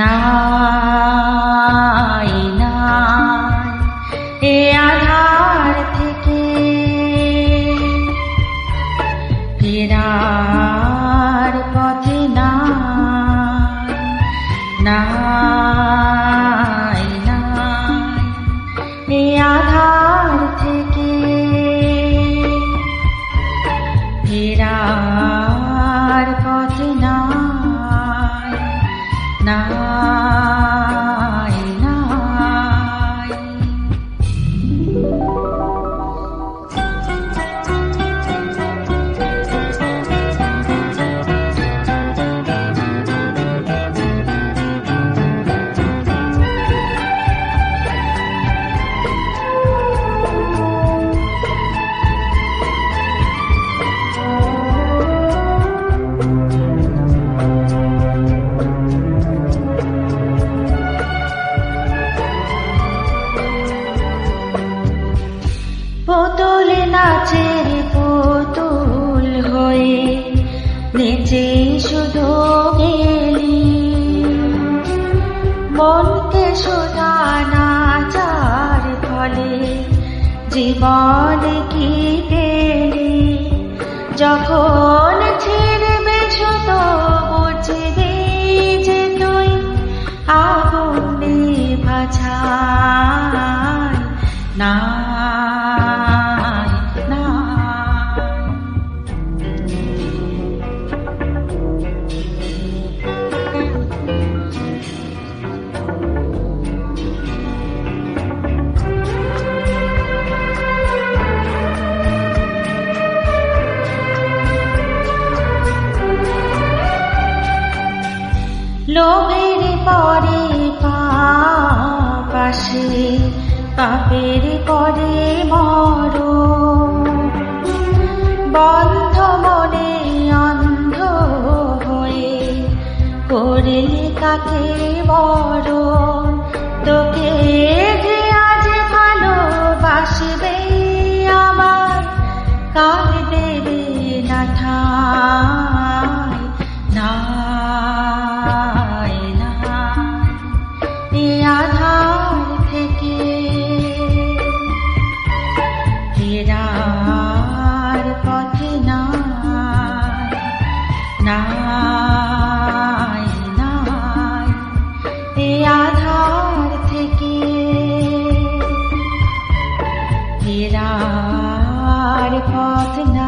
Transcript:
নাই নাই এ আধার থেকে ফেরার পথে নাই নাই নাই এ আধার থেকে ফেরার পথে নাই নাই নাই পুতুল নাচের পুতুল হয়ে নেচে শুধু গেলি মনকে শুধা নাচার ফলে জীবন কি পেলি যখন ছিড়বে শুধু বুঝবি যে তুই আগুনে ভাছায় না লোভের পরে পাপ আসে পাপের পরে মরণ বন্ধ মনে অন্ধ হয়ে করলে কাকে বরণ তোকে যে আজ ভালোবাসবে আবার কাল দেবে না ঠাঁই নাই নাই এ আধার থেকে ফেরার পথে নাই নাই নাই এ আধার থেকে ফেরার পথ নাই।